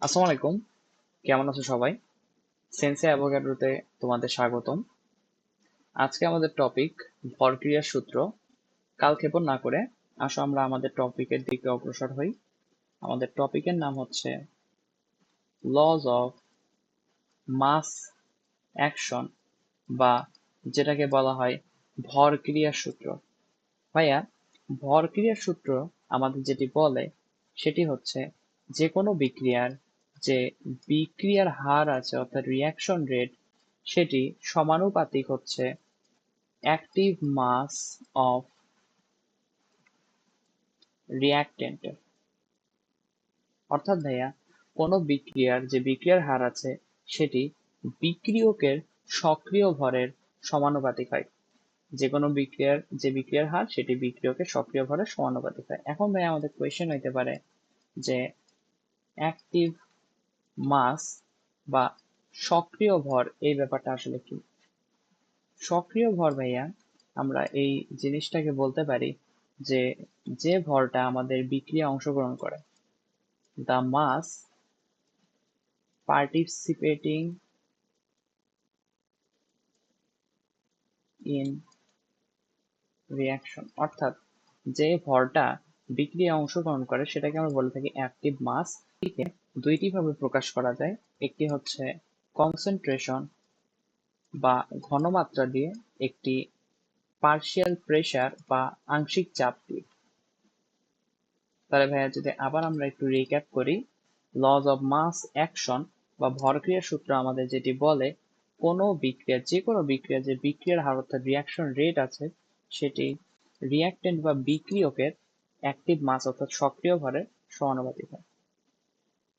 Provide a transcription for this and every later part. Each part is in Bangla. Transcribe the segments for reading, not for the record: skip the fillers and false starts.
আসসালামু আলাইকুম। কেমন আছো সবাই? সেন্সে অ্যাভোগাড্রোতে তোমাদের স্বাগতম। আজকে আমাদের টপিক ভরক্রিয়ার সূত্র। কালক্ষেপণ না করে আসো আমরা আমাদের টপিকের দিকে অগ্রসর হই। আমাদের টপিকের নাম হচ্ছে লজ অফ মাস অ্যাকশন, বা যেটাকে বলা হয় ভরক্রিয়ার সূত্র। ভাইয়া, ভরক্রিয়ার সূত্র আমাদের যেটি বলে সেটি হচ্ছে যে কোনো বিক্রিয়ার যে বিক্রিয়ার হার আছে অর্থাৎ রিয়াকশন রেট, সেটি সমানুপাতিক হচ্ছে অ্যাক্টিভ মাস অফ রিয়াক্টেন্টের। অর্থাৎ ভাইয়া, কোনো বিক্রিয়ার যে বিক্রিয়ার হার আছে সেটি বিক্রিয়কের সক্রিয় ভরের সমানুপাতিক হয়। যে কোনো বিক্রিয়ার যে বিক্রিয়ার হার সেটি বিক্রিয়কের সক্রিয় ভরের সমানুপাতিক হয়। এখন ভাই আমাদের কোয়েশ্চেন হইতে পারে যে অ্যাক্টিভ মাস বা সক্রিয় ভর এই ব্যাপারটা আসলে কি? সক্রিয় ভর ভাইয়া, আমরা এই জিনিসটাকে বলতে পারি যে যে ভরটা আমাদের বিক্রিয়া অংশগ্রহণ করে, the mass participating in reaction, অর্থাৎ যে ভরটা বিক্রিয়া অংশগ্রহণ করে সেটাকে আমরা বলে থাকি অ্যাক্টিভ মাস। এটিকে দুইটি ভাবে প্রকাশ করা যায়। একটি হচ্ছে কনসেন্ট্রেশন বা ঘনমাত্রা দিয়ে, একটি পার্শিয়াল প্রেসার বা আংশিক চাপ দিয়ে। তাহলে ভাইয়া যদি আবার আমরা একটু রিক্যাপ করি, লজ অফ মাস অ্যাকশন বা ভরক্রিয়ার সূত্র আমাদের যেটি বলে কোনো বিক্রিয়া, যে কোনো বিক্রিয়া যে বিক্রিয়ার হার অর্থাৎ রিয়াকশন রেট আছে সেটি রিয়াক্টেন্ট বা বিক্রিয়কের অ্যাক্টিভ মাস অর্থাৎ সক্রিয় ভরের সমানুপাতিক হয়।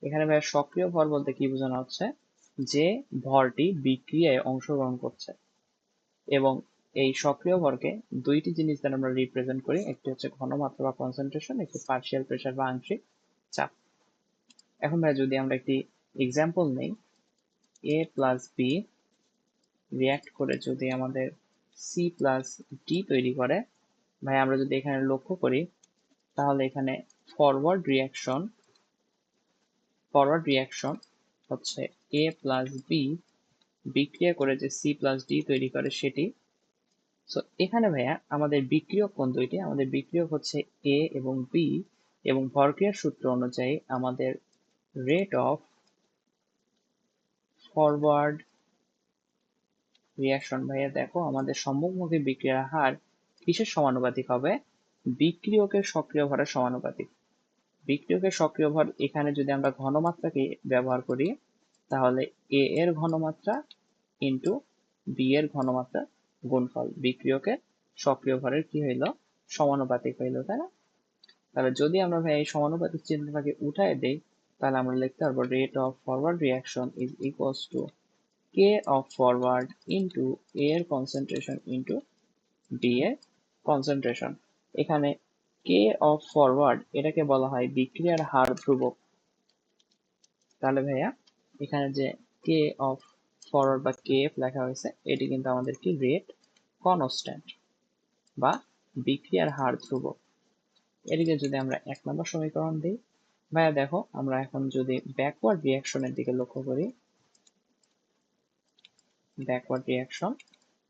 এখানে ভাইয়া সক্রিয় ভর বলতে কি বোঝানো হচ্ছে? যে ভরটি বিক্রিয়ায় অংশগ্রহণ করছে। এবং এই সক্রিয় ভরকে দুইটি জিনিস দ্বারা আমরা রিপ্রেজেন্ট করি, একটি হচ্ছে ঘনমাত্রা বা কনসেন্ট্রেশন, একটি পার্শিয়াল প্রেসার বা আংশিক চাপ। এখন ভাই যদি আমরা একটি এক্সাম্পল নেই, এ প্লাস বি রিয়াক্ট করে যদি আমাদের সি প্লাস ডি তৈরি করে, ভাই আমরা যদি এখানে লক্ষ্য করি তাহলে এখানে ফরওয়ার্ড রিয়াকশন হচ্ছে এ প্লাস বি বিক্রিয়া করে যে সি প্লাস ডি তৈরি করে সেটি। সো এখানে ভাইয়া আমাদের বিক্রিয়ক কোন দুইটি? আমাদের বিক্রিয়ক হচ্ছে এ এবং বি, এবং ভরক্রিয়ার সূত্র অনুযায়ী আমাদের রেট অফ ফরওয়ার্ড রিয়াকশন, ভাইয়া দেখো আমাদের সম্মুখমুখী বিক্রিয়ার হার কিসের সমানুপাতিক হবে? বিক্রিয়কের সক্রিয় ভরের সমানুপাতিক। বিক্রিয়কের সক্রিয় ভর এখানে যদি আমরা ঘনমাত্রাকে ব্যবহার করি তাহলে এ এর ঘনমাত্রা ইন্টু বি এর ঘনমাত্রা গুণফল বিক্রিয়কের সক্রিয় ভরের কি হইল? সমানুপাতিক হইল, তাই না? তাহলে যদি আমরা ভাই এই সমানুপাতিক চিহ্নটাকে উঠায় দেই তাহলে আমরা লিখতে পারবো rate of forward reaction is equals to K of forward into A এর কনসেন্ট্রেশন ইন্টু বি এর কনসেন্ট্রেশন। এখানে কে অফ ফরওয়ার্ড এটাকে বলা হয় বিক্রিয়ার হার ধ্রুবক। তাহলে ভাইয়া এখানে যে কে অফ ফরওয়ার্ড বা কে এফ লেখা হয়েছে এটি কিন্তু আমাদের কি রেট কনস্ট্যান্ট বা বিক্রিয়ার হার ধ্রুবক। এটিকে যদি আমরা 1 নম্বর সমীকরণ দিই, ভাইয়া দেখো আমরা এখন যদি ব্যাকওয়ার্ড রিয়াকশনের দিকে লক্ষ্য করি, ব্যাকওয়ার্ড রিয়াকশন,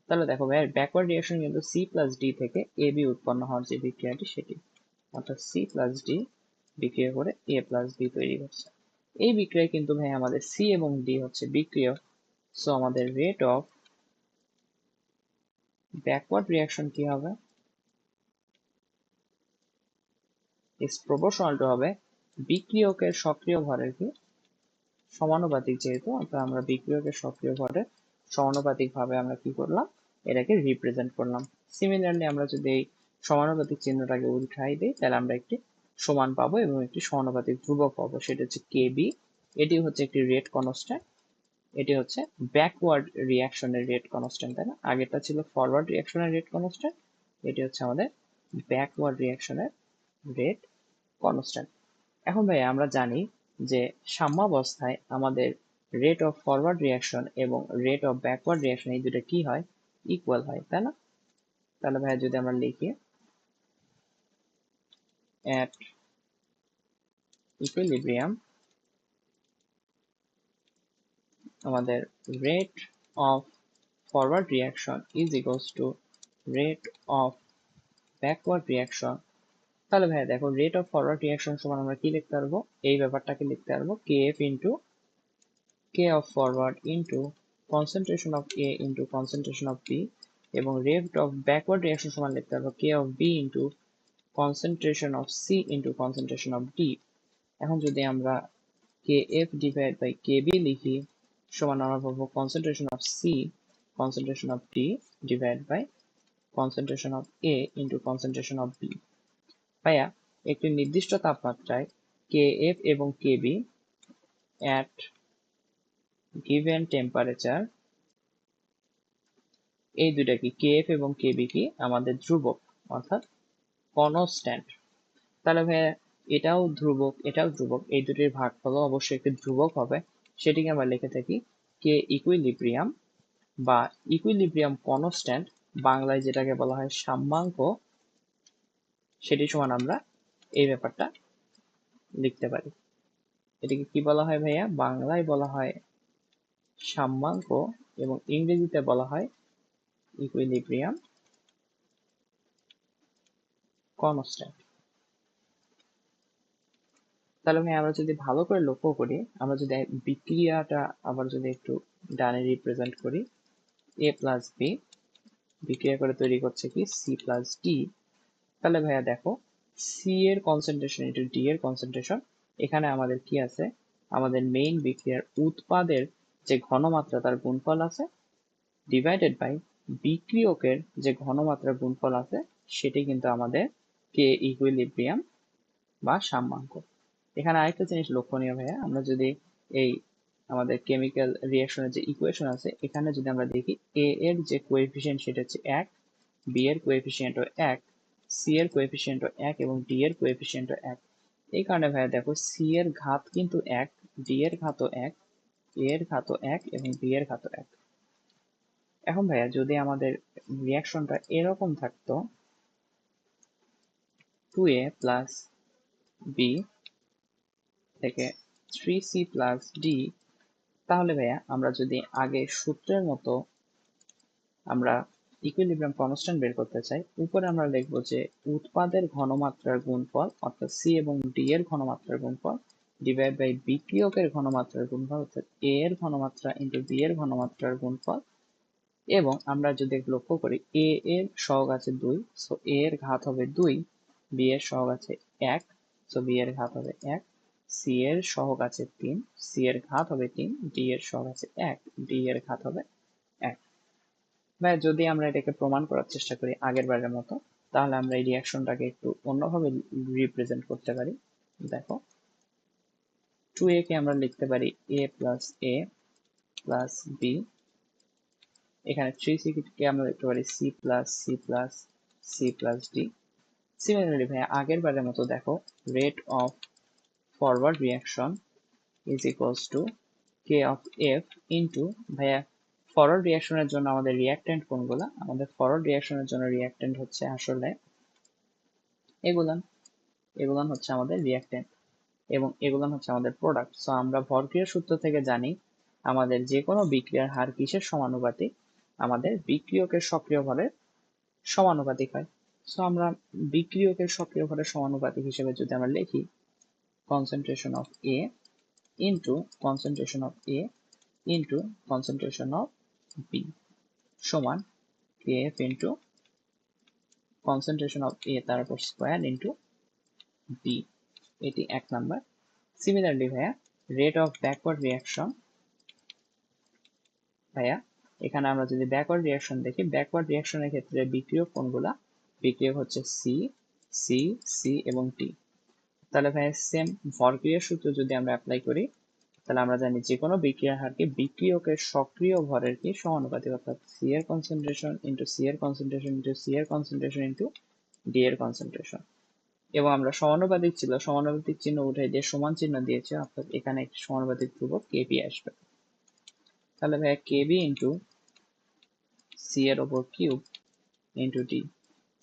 তাহলে দেখো ভাইয়া ব্যাকওয়ার্ড রিয়াকশন কিন্তু সি প্লাস ডি থেকে এ বি উৎপন্ন হওয়ার যে বিক্রিয়াটি সেটি, অর্থাৎ সি প্লাস ডি বিক্রিয়া করে এ প্লাস বি তৈরি করছে। এই বিক্রিয়ায় কিন্তু ভাই আমাদের সি এবং ডি হচ্ছে বিক্রিয়ক। সো আমাদের রেট অফ ব্যাকওয়ার্ড রিয়াকশন কি হবে? ইজ প্রপোর্শনাল টু হবে বিক্রিয়কের সক্রিয় ভরের কি সমানুপাতিক, যেহেতু অর্থাৎ আমরা বিক্রিয়কের সক্রিয় ভরের সমানুপাতিক ভাবে আমরা কি করলাম? এটাকে রিপ্রেজেন্ট করলাম। সিমিলারলি আমরা যদি এই সমানুপাতিক চিহ্নটাকে উল্টাই দিই তাহলে আমরা একটি সমান পাবো এবং একটি সমানুপাতিক ধ্রুবক পাবো, সেটা হচ্ছে কে বি। এটি হচ্ছে একটি রেট কনস্ট্যান্ট, এটি হচ্ছে ব্যাকওয়ার্ড রিয়াকশনের রেট কনস্ট্যান্ট, তাই না? আগেরটা ছিল ফরওয়ার্ড রিয়াকশনের রেট কনস্ট্যান্ট, এটি হচ্ছে আমাদের ব্যাকওয়ার্ড রিয়াকশনের রেট কনস্ট্যান্ট। এখন ভাই আমরা জানি যে সাম্যাবস্থায় আমাদের রেট অফ ফরওয়ার্ড রিয়াকশন এবং রেট অফ ব্যাকওয়ার্ড রিয়াকশন এই দুটো কি হয়? ইকুয়াল হয়, তাই না? তাহলে ভাই যদি আমরা লিখি অ্যাট ইকুইলিব্রিয়াম আমাদের rate of forward reaction is equals to rate of backward reaction. তাহলে ভাইয়া দেখো রেট অফ ফরওয়ার্ড রিয়াকশন সমান আমরা কি লিখতে পারবো, এই ব্যাপারটাকে লিখতে পারবো kf into k of forward into concentration of A into concentration of B, এবং rate of backward reaction সমান লিখতে পারবো k of B into concentration of C into concentration of D। এখন যদি আমরা kf divided by kb লিখি সমান আমরা পাবো concentration of C concentration of D divided by concentration of A into concentration of B। ভাইয়া একটি নির্দিষ্ট তাপমাত্রায় kf এবং kb at given temperature, এই দুইটা কি kf এবং kb কি আমাদের ধ্রুবক অর্থাৎ কনস্ট্যান্ট। তাহলে ভাইয়া এটাও ধ্রুবক এটাও ধ্রুবক, এই দুটির ভাগফল অবশ্যই একটি ধ্রুবক হবে, সেটিকে আমরা লিখে থাকি k ইকুইলিব্রিয়াম বা ইকুইলিব্রিয়াম কনস্ট্যান্ট, বাংলায় যেটাকে বলা হয় সাম্যাঙ্ক, সেটি সমান আমরা এই ব্যাপারটা লিখতে পারি। এটিকে কি বলা হয় ভাইয়া, বাংলায় বলা হয় সাম্যাঙ্ক এবং ইংরেজিতে বলা হয় ইকুইলিব্রিয়াম কনস্ট্যান্ট। তাহলে ভাই আমরা যদি ভালো করে লক্ষ্য করি, আমরা যদি বিক্রিয়াটা আবার যদি একটু ডানে রিপ্রেজেন্ট করি, a প্লাস বি বিক্রিয়া করে তৈরি করছে কি সি প্লাস ডি। তাহলে ভাইয়া দেখো সি এর কনসেন্ট্রেশন ইন্টু ডি এর কনসেন্ট্রেশন, এখানে আমাদের কি আছে, আমাদের মেইন বিক্রিয়ার উৎপাদের যে ঘনমাত্রা তার গুণফল আছে ডিভাইডেড বাই বিক্রিয়কের যে ঘনমাত্রার গুণফল আছে, সেটি কিন্তু আমাদের কে ইকুইলিব্রিয়াম বা সাম্যাঙ্ক। এখানে আরেকটা জিনিস লক্ষণীয় ভাইয়া, আমরা যদি এই আমাদের কেমিক্যাল রিঅ্যাকশনের যে ইকুয়েশন আছে এখানে যদি আমরা দেখি এ এর যে কোএফিসিয়েন্ট সেটা হচ্ছে 1, বি এর কোএফিসিয়েন্টও 1, সি এর কোএফিসিয়েন্টও 1 এবং ডি এর কোএফিসিয়েন্টও 1। এই কারণে ভাইয়া দেখো সি এর ঘাত কিন্তু 1, ডি এর ঘাতও 1, এ এর ঘাতও 1 এবং বি এর ঘাতও 1। এখন ভাইয়া যদি আমাদের রিঅ্যাকশনটা এরকম থাকতো 2a প্লাস বি থেকে 3c প্লাস ডি, তাহলে ভাইয়া আমরা যদি আগে সূত্রের মতো আমরা ইকুইলিব্রিয়াম কনস্ট্যান্ট বের করতে চাই, উপরে আমরা লিখব যে উৎপাদের ঘনমাত্রার গুণফল অর্থাৎ সি এবং ডি এর ঘনমাত্রার গুণফল ডিভাইড বাই বিক্রিয়কের ঘনমাত্রার গুণফল অর্থাৎ এ এর ঘনমাত্রা ইন্টু বি এর ঘনমাত্রার গুণফল। এবং আমরা যদি লক্ষ্য করি এ এর সহগ আছে 2, সো এ এর ঘাত হবে 2, বি এর সহগ আছে 1, সো বি এর ঘাত হবে 1, সি এর সহগ আছে 3, সি এর ঘাত হবে 3, ডি এর সহগ আছে 1, ডি এর ঘাত হবে 1। বা যদি আমরা এটাকে প্রমাণ করার চেষ্টা করি আগের বারের মতো, তাহলে আমরা এই রিঅ্যাকশনটাকে একটু অন্যভাবে রিপ্রেজেন্ট করতে পারি। দেখো 2a কে আমরা লিখতে পারি a plus A plus B, এখানে 3c কে আমরা লিখতে পারি c plus C plus C plus D. Similarly ভাইয়া আগের বারের মতো দেখো rate of forward reaction is equals to K of F into, ভাইয়া ফরওয়ার্ড রিয়াকশনের জন্য আমাদের রিয়াক্ট্যান্ট কোনগুলা, আমাদের ফরওয়ার্ড রিয়াকশনের জন্য রিয়াক্ট্যান্ট হচ্ছে আসলে এগুলান, এগুলান হচ্ছে আমাদের রিয়াক্ট্যান্ট এবং এগুলান হচ্ছে আমাদের প্রোডাক্ট। সো আমরা ভরক্রিয়ার সূত্র থেকে জানি আমাদের যে কোনো বিক্রিয়ার হার কিসের সমানুপাতিক, আমাদের বিক্রিয়কের সক্রিয় ভরের সমানুপাতিক হয়। সো আমরা বিক্রিয়কের সক্রিয় ভরের সমানুপাতিক হিসেবে যদি আমরা লিখি concentration of A into concentration of A into concentration of B সমান kf into concentration of A তার উপর স্কয়ার into B, এটি 1 নাম্বার। সিমিলারলি ভাইয়া রেট অফ ব্যাকওয়ার্ড রিয়াকশন, ভাইয়া এখানে আমরা যদি ব্যাকওয়ার্ড রিয়াকশন দেখি, ব্যাকওয়ার্ড রিয়াকশনের ক্ষেত্রে বিক্রিয়ক কোনগুলা, বিক্রিয়ক হচ্ছে সি, সি, সি এবং টি। তাহলে ভাইয়া সেম ভরক্রিয়ার সূত্র যদি আমরা অ্যাপ্লাই করি, তাহলে আমরা জানি যে কোনো বিক্রিয়ার হারকে বিক্রিয়কের সক্রিয় ভরের কি সমানুপাতিক, অর্থাৎ সি এর কনসেন্ট্রেশন ইন্টু সি এর কনসেন্ট্রেশন ইন্টু সি এর কনসেন্ট্রেশন ইন্টু ডি এর কনসেন্ট্রেশন। এবং আমরা সমানুপাতিক ছিল, সমানুপাতিক চিহ্ন উঠে দিয়ে সমান চিহ্ন দিয়েছে, অর্থাৎ এখানে একটি সমানুপাতিক ধ্রুবক কেবি আসবে। তাহলে ভাইয়া কেবি ইন্টু সি এর ওপর কিউব ইন্টু ডি,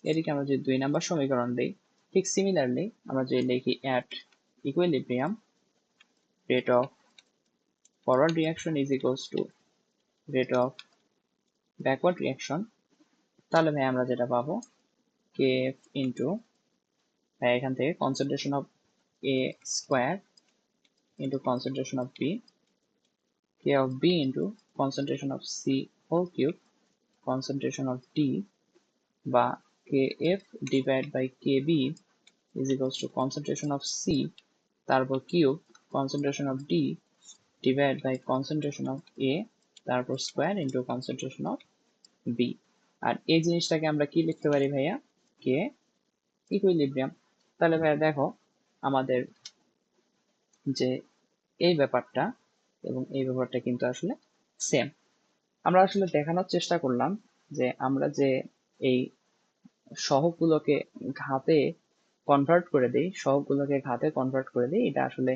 এটিকে আমরা যদি 2 নাম্বার সমীকরণ দিই, ঠিক সিমিলারলি আমরা যদি লিখি at equilibrium rate of forward reaction is equals to rate of backward reaction, তাহলে ভাই আমরা যেটা পাবো kf ইন্টু এখান থেকে concentration of a square into concentration of b, k of b into concentration of c whole cube concentration of D বা kf divide by kb is equals to concentration of C তারপর cube concentration of D divide by concentration of A তারপর square into concentration of B। আর এই জিনিসটাকে আমরা কি লিখতে পারি ভাইয়া, k ইকুইলিব্রিয়াম। তাহলে ভাইয়া দেখো আমাদের যে এই ব্যাপারটা এবং এই ব্যাপারটা কিন্তু আসলে সেম। আমরা আসলে দেখানোর চেষ্টা করলাম যে আমরা যে এই সহগগুলোকে ঘাতে কনভার্ট করে দিই, সহগগুলোকে ঘাতে কনভার্ট করে দিই, এটা আসলে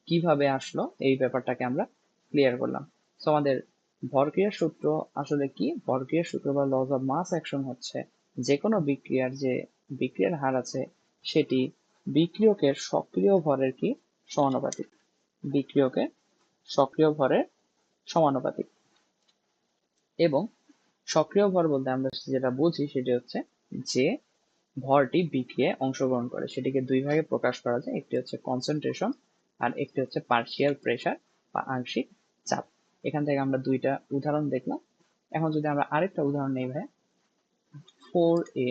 কিভাবে আসলো এই ব্যাপারটাকে আমরা ক্লিয়ার করলাম। সো আমাদের ভরক্রিয়ার সূত্র আসলে কি, ভরক্রিয়ার সূত্র বা লজ অফ মাস অ্যাকশন হচ্ছে যে কোনো বিক্রিয়ার যে বিক্রিয়ার হার আছে সেটি বিক্রিয়কের সক্রিয় ভরের কি সমানুপাতিক, বিক্রিয়কের সক্রিয় ভরের সমানুপাতিক। এবং সক্রিয় ভর বলতে আমরা যেটা বুঝি সেটি হচ্ছে যে ভরটি বিক্রিয়ায় অংশগ্রহণ করে, সেটিকে দুই ভাগে প্রকাশ করা যায়, একটি হচ্ছে কনসেন্ট্রেশন আর একটি হচ্ছে পার্শিয়াল প্রেসার বা আংশিক চাপ। এখান থেকে আমরা দুইটা উদাহরণ দেখলাম। এখন যদি আমরা আরেকটা উদাহরণ নেই ভাই, 4a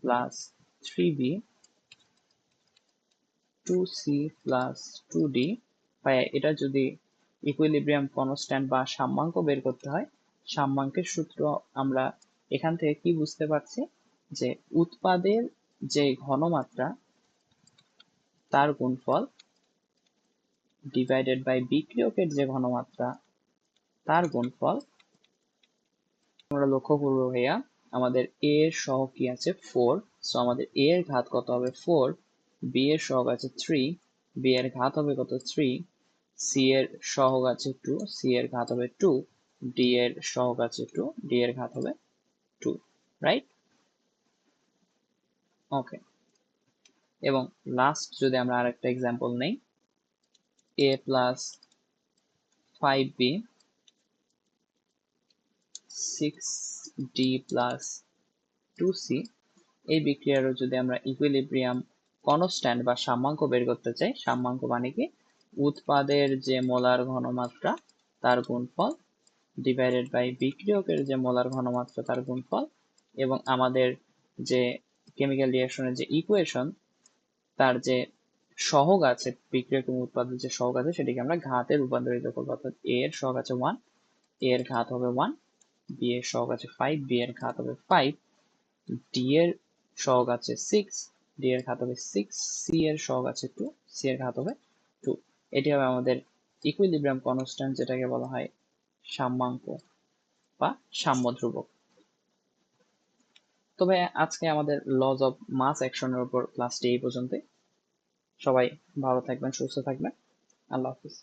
plus 3b 2c plus 2d, ভাই এটা যদি ইকুইলিব্রিয়াম কনস্ট্যান্ট বা সাম্যাঙ্ক বের করতে হয়, সাম্যাঙ্কের সূত্র আমরা এখান থেকে কি বুঝতে পারছি যে উৎপাদের যে ঘনমাত্রা তার গুণফল ডিভাইডেড বাই বিক্রিয়কের যে ঘনমাত্রা তার গুণফল। আমরা লক্ষ্য করবো ভাইয়া আমাদের a এর সহগ কি আছে 4, সো আমাদের a এর ঘাত কত হবে 4, b এর সহগ আছে 3, b এর ঘাত হবে কত 3, c এর সহগ আছে 2, c এর ঘাত হবে 2, d এর সহগ আছে 2, d এর ঘাত হবে 2, রাইট? ওকে। এবং লাস্ট যদি আমরা আরেকটা এক্সাম্পল নেই, a plus 5b 6d plus 2c, এই বিক্রিয়ারও যদি আমরা ইকুইলিব্রিয়াম কনস্ট্যান্ট বা সাম্যাঙ্ক বের করতে চাই, সাম্যাঙ্ক মানে কি উৎপাদের যে মোলার ঘনমাত্রা তার গুণফল ডিভাইডেড বাই বিক্রিয়কের যে মোলার ঘনমাত্রা তার গুণফল, এবং আমাদের যে কেমিক্যাল রিঅ্যাকশনের যে ইকুয়েশন তার যে সহগ আছে বিক্রিয়ক এবং উৎপাদের যে সহগ আছে সেটিকে আমরা ঘাতে রূপান্তরিত করবো, অর্থাৎ a এর সহগ আছে 1, a এর ঘাত হবে 1, b এর সহগ আছে 5, b এর ঘাত হবে 5, d এর সহগ আছে 6, d এর ঘাত হবে 6, c এর সহগ আছে 2, c এর ঘাত হবে 2। এটি হবে আমাদের ইকুইলিব্রিয়াম কনস্ট্যান্ট, যেটাকে বলা হয় সাম্যাঙ্ক বা সাম্য ধ্রুবক। তবে আজকে আমাদের লজ অফ মাস অ্যাকশনের উপর ক্লাসটি এই পর্যন্তই। সবাই ভালো থাকবেন, সুস্থ থাকবেন, আল্লাহ হাফিজ।